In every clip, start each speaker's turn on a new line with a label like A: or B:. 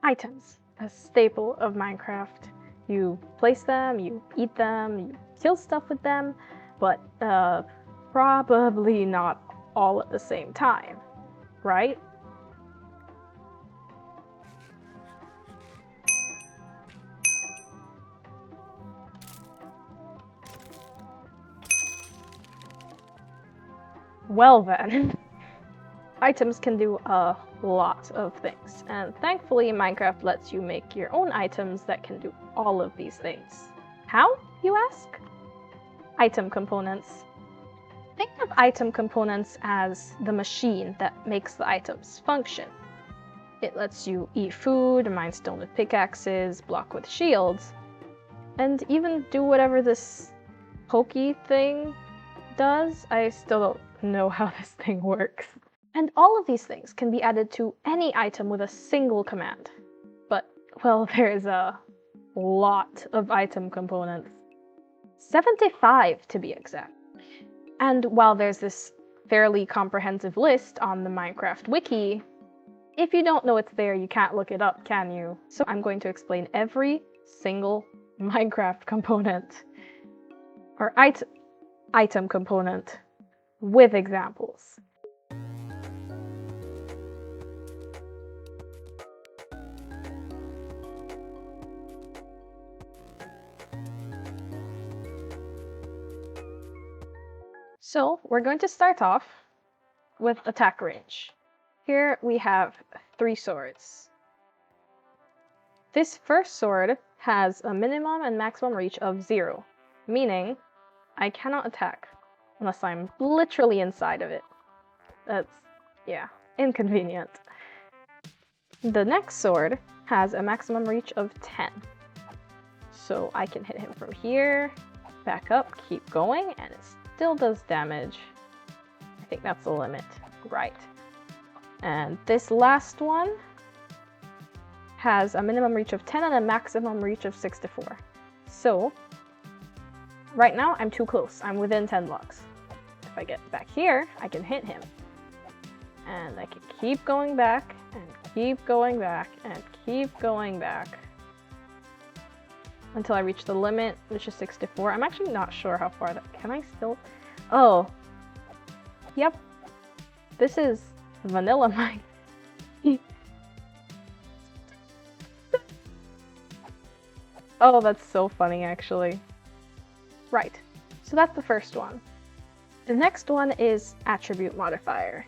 A: Items, a staple of Minecraft. You place them, you eat them, you kill stuff with them, but probably not all at the same time, right? Well then, items can do a lot of things, and thankfully Minecraft lets you make your own items that can do all of these things. How, you ask? Item components. Think of item components as the machine that makes the items function. It lets you eat food, mine stone with pickaxes, block with shields, and even do whatever this pokey thing does. I still don't know how this thing works. And all of these things can be added to any item with a single command. But, well, there's a lot of item components. 75 to be exact. And while there's this fairly comprehensive list on the Minecraft wiki, if you don't know it's there, you can't look it up, can you? So I'm going to explain every single Minecraft component, or item component, with examples. So we're going to start off with attack range. Here we have 3 swords. This first sword has a minimum and maximum reach of 0, meaning I cannot attack unless I'm literally inside of it. That's, yeah, inconvenient. The next sword has a maximum reach of 10. So I can hit him from here, back up, keep going, and it still does damage. I think that's the limit. Right. And this last one has a minimum reach of 10 and a maximum reach of 64. So, right now I'm too close. I'm within 10 blocks. If I get back here, I can hit him. And I can keep going back, and keep going back, and keep going back. Until I reach the limit, which is 64. I'm actually not sure how far that... Can I still... Oh. Yep. This is vanilla mine. Oh, that's so funny, actually. Right. So that's the first one. The next one is attribute modifier.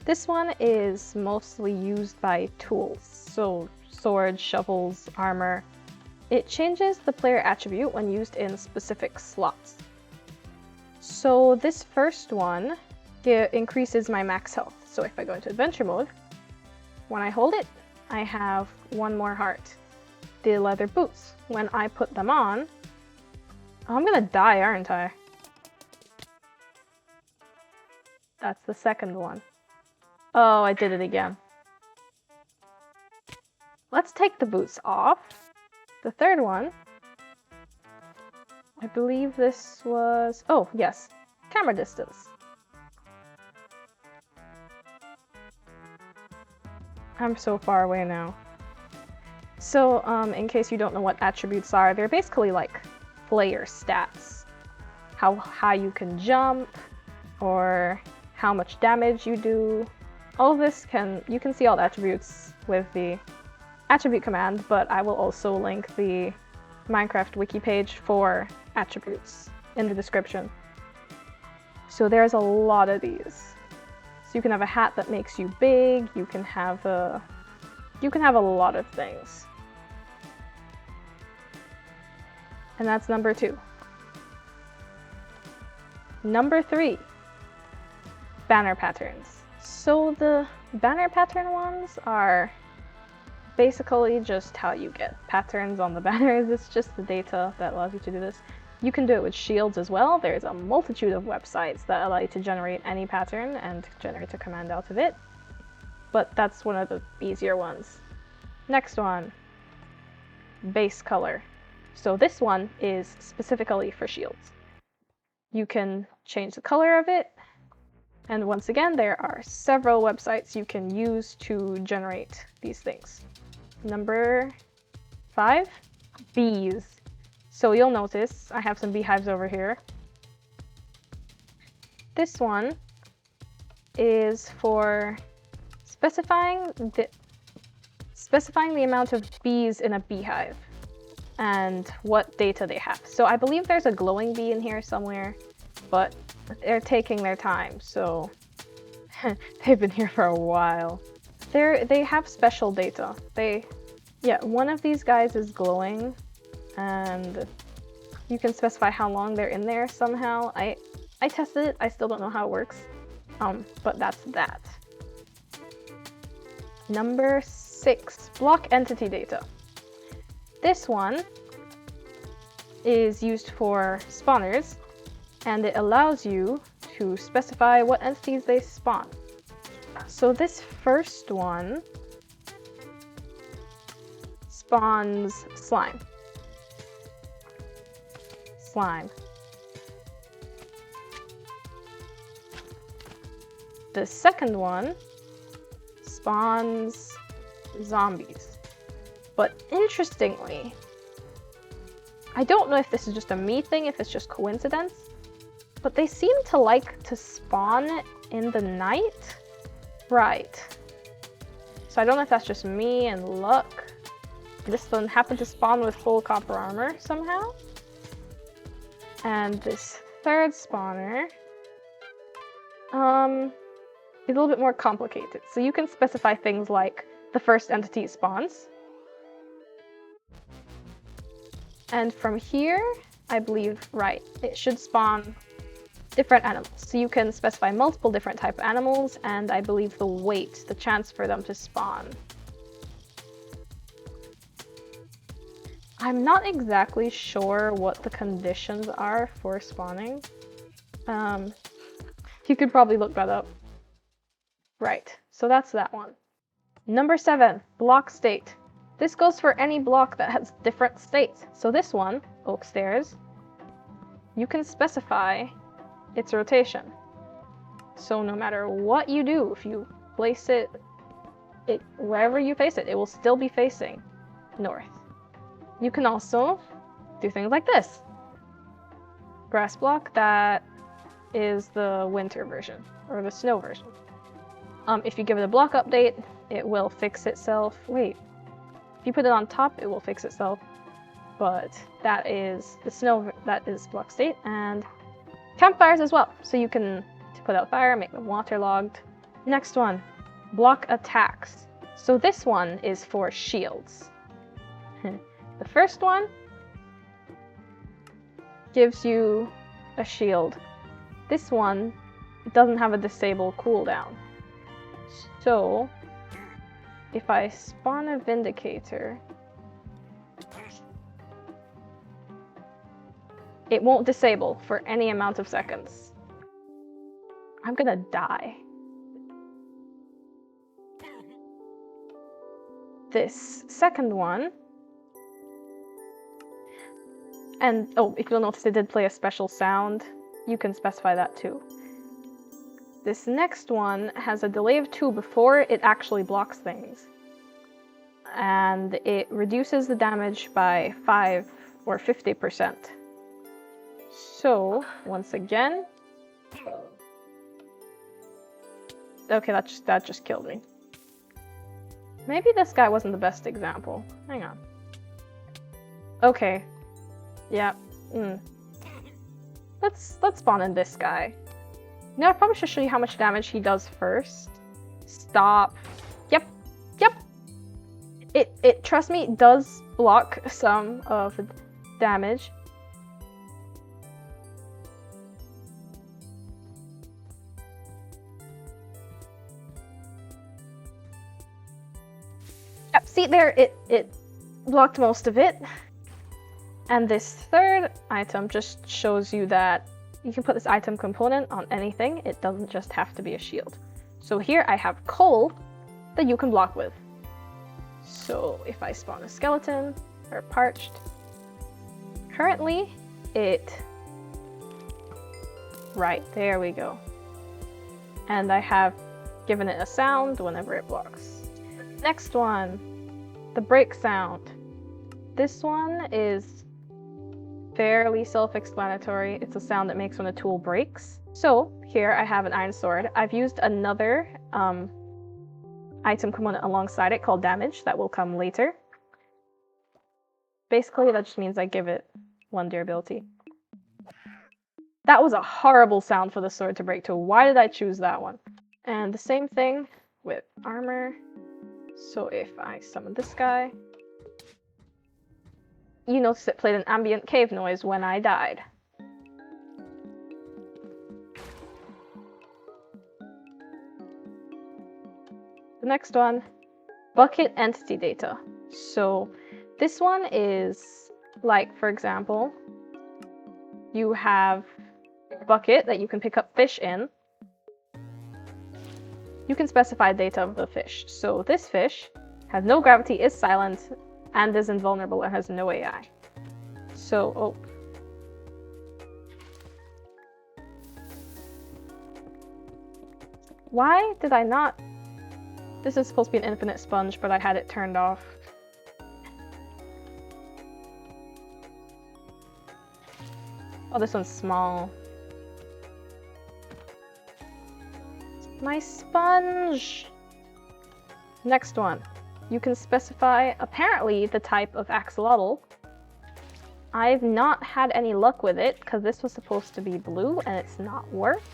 A: This one is mostly used by tools, so swords, shovels, armor. It changes the player attribute when used in specific slots. So this first one increases my max health. So if I go into adventure mode, when I hold it, I have 1 more heart. The leather boots, when I put them on, oh, I'm gonna die, aren't I? That's the second one. Oh, I did it again. Let's take the boots off. The third one, I believe this was, oh yes, camera distance. I'm so far away now. So, in case you don't know what attributes are, they're basically like player stats. How high you can jump, or how much damage you do. All of this you can see all the attributes with the attribute command, but I will also link the Minecraft wiki page for attributes in the description. So there's a lot of these. So you can have a hat that makes you big, you can have a lot of things. And that's number 2. Number 3, banner patterns. So the banner pattern ones are basically just how you get patterns on the banners. It's just the data that allows you to do this. You can do it with shields as well. There's a multitude of websites that allow you to generate any pattern and generate a command out of it. But that's one of the easier ones. Next one, base color. So this one is specifically for shields. You can change the color of it. And once again, there are several websites you can use to generate these things. Number 5, bees. So you'll notice I have some beehives over here. This one is for specifying the amount of bees in a beehive and what data they have. So I believe there's a glowing bee in here somewhere, but they're taking their time, so they've been here for a while. They have special data. Yeah, one of these guys is glowing, and you can specify how long they're in there somehow. I tested it, I still don't know how it works, but that's that. Number 6, block entity data. This one is used for spawners, and it allows you to specify what entities they spawn. So this first one spawns slime. The second one spawns zombies. But interestingly, I don't know if this is just a me thing, if it's just coincidence, but they seem to like to spawn in the night. Right. So I don't know if that's just me and luck. This one happened to spawn with full copper armor somehow. And this third spawner is a little bit more complicated. So you can specify things like the first entity it spawns. And from here, I believe, right, it should spawn different animals. So you can specify multiple different type of animals, and I believe the weight, the chance for them to spawn. I'm not exactly sure what the conditions are for spawning. You could probably look that up. Right, so that's that one. Number 7, block state. This goes for any block that has different states. So this one, Oak Stairs, you can specify its rotation. So no matter what you do, if you place it wherever you place it, it will still be facing north. You can also do things like this. Grass block, that is the winter version, or the snow version. If you give it a block update, it will fix itself. Wait, if you put it on top, it will fix itself. But that is the snow, that is block state, and campfires as well. So you can put out fire, make them waterlogged. Next one, block attacks. So this one is for shields. The first one gives you a shield. This one doesn't have a disable cooldown. So if I spawn a Vindicator, it won't disable for any amount of seconds. I'm gonna die. This second one, and oh, if you'll notice, it did play a special sound. You can specify that too. This next one has a delay of 2 before it actually blocks things. And it reduces the damage by 5 or 50%. So, once again... Okay, that just killed me. Maybe this guy wasn't the best example. Hang on. Okay. Yeah. Let's spawn in this guy. Now I probably should show you how much damage he does first. Stop. Yep. It trust me, does block some of the damage. Yep, see there, it blocked most of it. And this third item just shows you that you can put this item component on anything. It doesn't just have to be a shield. So here I have coal that you can block with. So if I spawn a skeleton or parched, currently right, there we go. And I have given it a sound whenever it blocks. Next one, The break sound. This one is fairly self-explanatory. It's a sound that makes when a tool breaks. So here I have an iron sword. I've used another item component alongside it called damage that will come later. Basically, that just means I give it 1 durability. That was a horrible sound for the sword to break to. Why did I choose that one? And the same thing with armor. So if I summon this guy, you notice it played an ambient cave noise when I died. The next one, bucket entity data. So this one is like, for example, you have a bucket that you can pick up fish in. You can specify data of the fish. So this fish has no gravity, is silent, and is invulnerable and has no AI. So, why did I not? This is supposed to be an infinite sponge, but I had it turned off. Oh, this one's small. My sponge! Next one. You can specify, apparently, the type of axolotl. I've not had any luck with it, because this was supposed to be blue, and it's not worked.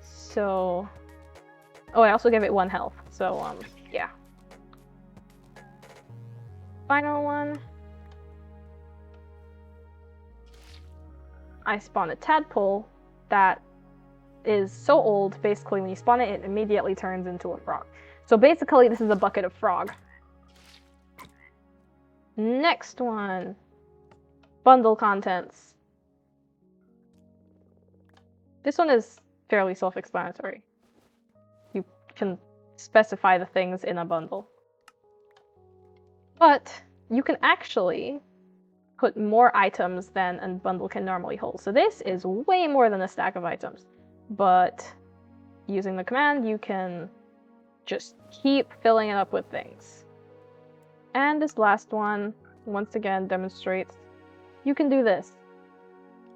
A: So... Oh, I also gave it 1 health, so, yeah. Final one. I spawn a tadpole that is so old, basically when you spawn it, it immediately turns into a frog. So basically this is a bucket of frog. Next one. Bundle contents. This one is fairly self-explanatory. You can specify the things in a bundle. But you can actually put more items than a bundle can normally hold. So this is way more than a stack of items. But using the command, you can just keep filling it up with things. And this last one, once again, demonstrates you can do this.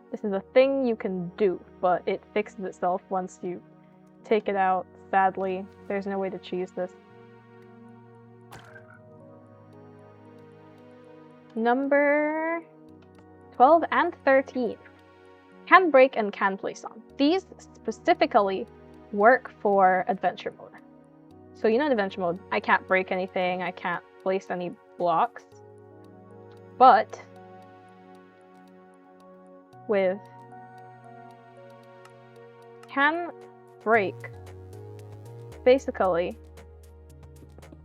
A: This is a thing you can do, but it fixes itself once you take it out. Sadly, there's no way to cheese this. Number 12 and 13. Can break and can place on. These specifically work for adventure mode. So you know in adventure mode, I can't break anything, I can't place any blocks. But with can break, basically,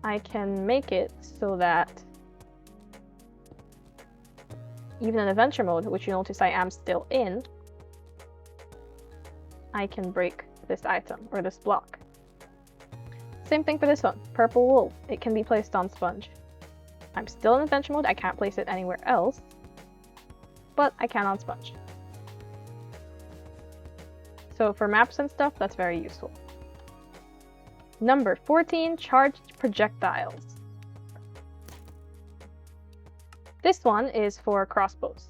A: I can make it so that even in adventure mode, which you notice I am still in, I can break this item or this block. Same thing for this one, purple wool. It can be placed on sponge. I'm still in adventure mode, I can't place it anywhere else, but I can on sponge. So for maps and stuff, that's very useful. Number 14, charged projectiles. This one is for crossbows.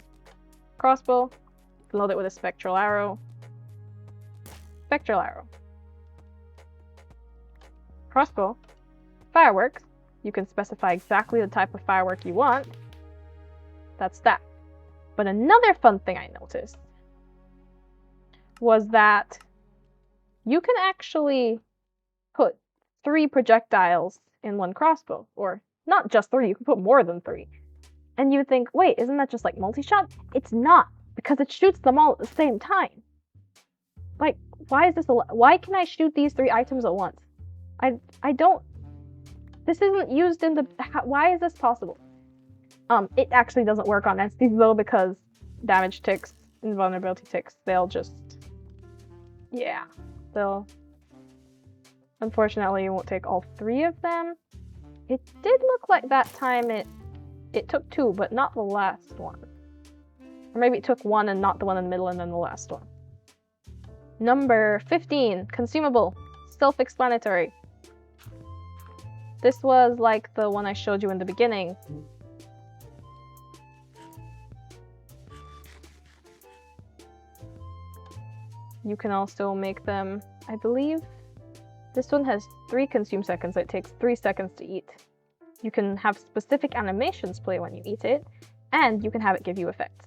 A: Crossbow, load it with a spectral arrow. Spectral arrow. Crossbow. Fireworks. You can specify exactly the type of firework you want. That's that. But another fun thing I noticed was that you can actually put 3 projectiles in one crossbow. Or not just 3, you can put more than 3. And you think, wait, isn't that just like multi-shot? It's not, because it shoots them all at the same time. Like, why is this why can I shoot these 3 items at once? I don't, this isn't used in the, why is this possible? It actually doesn't work on entities though, because damage ticks, invulnerability ticks, they'll just, yeah, they'll, unfortunately you won't take all 3 of them. It did look like that time it took 2, but not the last one. Or maybe it took 1 and not the one in the middle and then the last one. Number 15, consumable, self-explanatory. This was like the one I showed you in the beginning. You can also make them, I believe, this one has 3 consume seconds, so it takes 3 seconds to eat. You can have specific animations play when you eat it, and you can have it give you effects.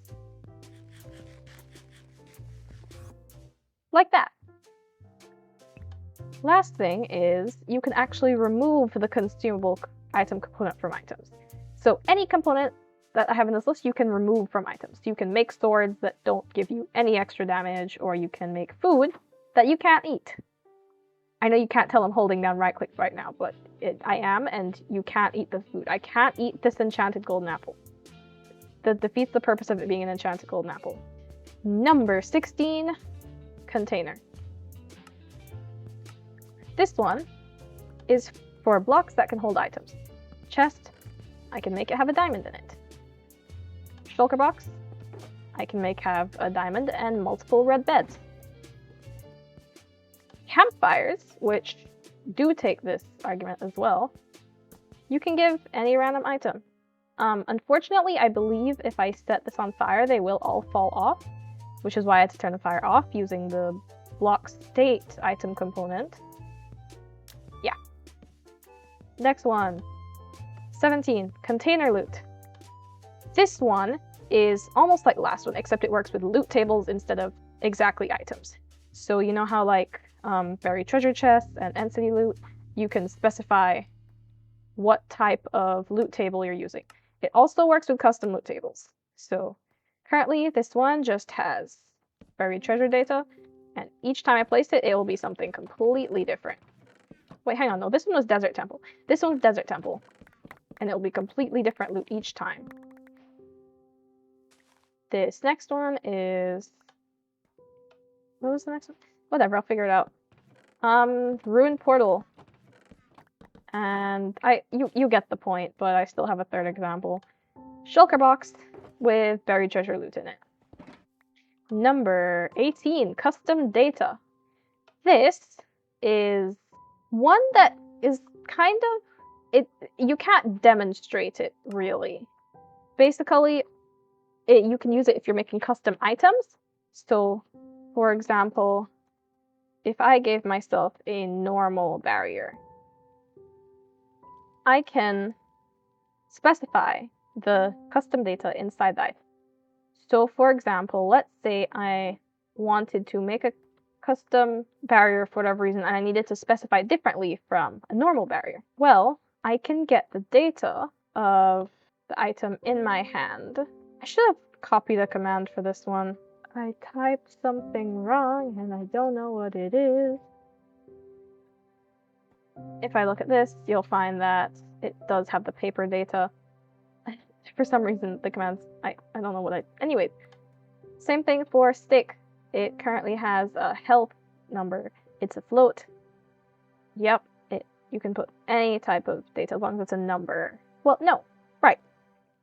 A: Like that. Last thing is, you can actually remove the consumable item component from items. So any component that I have in this list, you can remove from items. You can make swords that don't give you any extra damage, or you can make food that you can't eat. I know you can't tell I'm holding down right click right now, but I am, and you can't eat the food. I can't eat this enchanted golden apple. That defeats the purpose of it being an enchanted golden apple. Number 16, container. This one is for blocks that can hold items. Chest, I can make it have a diamond in it. Shulker box, I can make have a diamond and multiple red beds. Campfires, which do take this argument as well, you can give any random item. Unfortunately, I believe if I set this on fire, they will all fall off, which is why I had to turn the fire off using the block state item component. Yeah. Next one, 17, container loot. This one is almost like the last one, except it works with loot tables instead of exactly items. So you know how like buried treasure chests and entity loot, you can specify what type of loot table you're using. It also works with custom loot tables. So currently this one just has buried treasure data, and each time I place it, it will be something completely different. Wait, hang on, no, this one was desert temple. This one's desert temple, and it will be completely different loot each time. This next one is, what was the next one? Whatever, I'll figure it out. Ruined portal. And you get the point, but I still have a third example. Shulker box with buried treasure loot in it. Number 18, custom data. This is one that is kind of, you can't demonstrate it really. Basically, you can use it if you're making custom items. So, for example, if I gave myself a normal barrier, I can specify the custom data inside the item. So for example, let's say I wanted to make a custom barrier for whatever reason, and I needed to specify differently from a normal barrier. Well, I can get the data of the item in my hand. I should have copied a command for this one. I typed something wrong and I don't know what it is. If I look at this, you'll find that it does have the paper data. For some reason, the commands, I don't know what anyways. Same thing for stick. It currently has a health number. It's a float. Yep, you can put any type of data as long as it's a number. Well, no, right.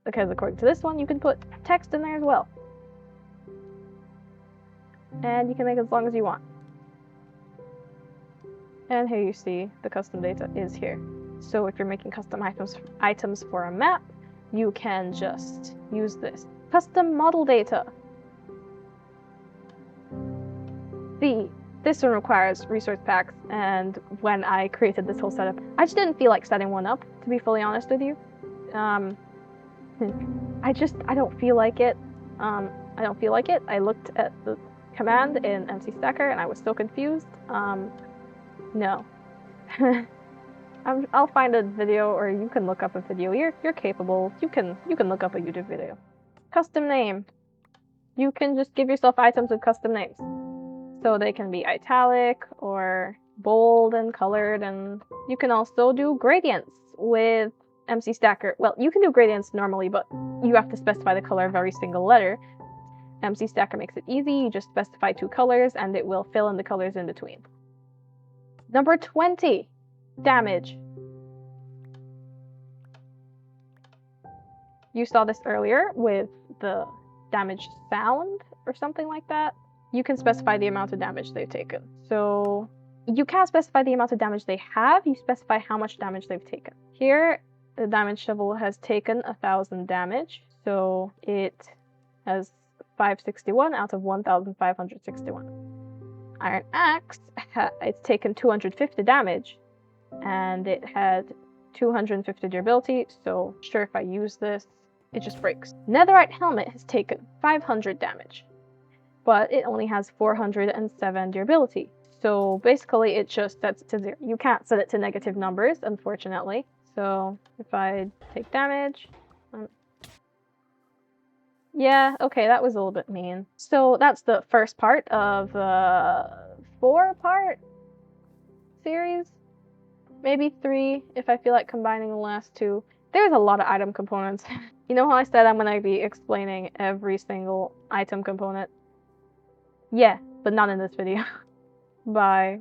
A: Because according to this one, you can put text in there as well. And you can make it as long as you want. And here you see the custom data is here. So if you're making custom items for a map, you can just use this. Custom model data. This one requires resource packs, and when I created this whole setup, I just didn't feel like setting one up, to be fully honest with you. I don't feel like it. I don't feel like it. I looked at the command in MC Stacker and I was so confused. No. I'll find a video, or you can look up a video. You're capable. You can look up a YouTube video. Custom name. You can just give yourself items with custom names. So they can be italic or bold and colored, and you can also do gradients with MC Stacker. Well, you can do gradients normally, but you have to specify the color of every single letter. MC Stacker makes it easy. You just specify 2 colors and it will fill in the colors in between. Number 20, damage. You saw this earlier with the damage sound or something like that. You can specify the amount of damage they've taken. So you can't specify the amount of damage they have, you specify how much damage they've taken. Here, the damage shovel has taken 1,000 damage, so it has 561 out of 1,561. Iron Axe, it's taken 250 damage, and it had 250 durability, so sure, if I use this, it just breaks. Netherite Helmet has taken 500 damage, but it only has 407 durability. So basically it just sets it to 0. You can't set it to negative numbers, unfortunately. So if I take damage, yeah, okay, that was a little bit mean. So that's the first part of a 4-part series. Maybe 3 if I feel like combining the last 2. There's a lot of item components. You know how I said I'm gonna be explaining every single item component? Yeah, but not in this video. Bye.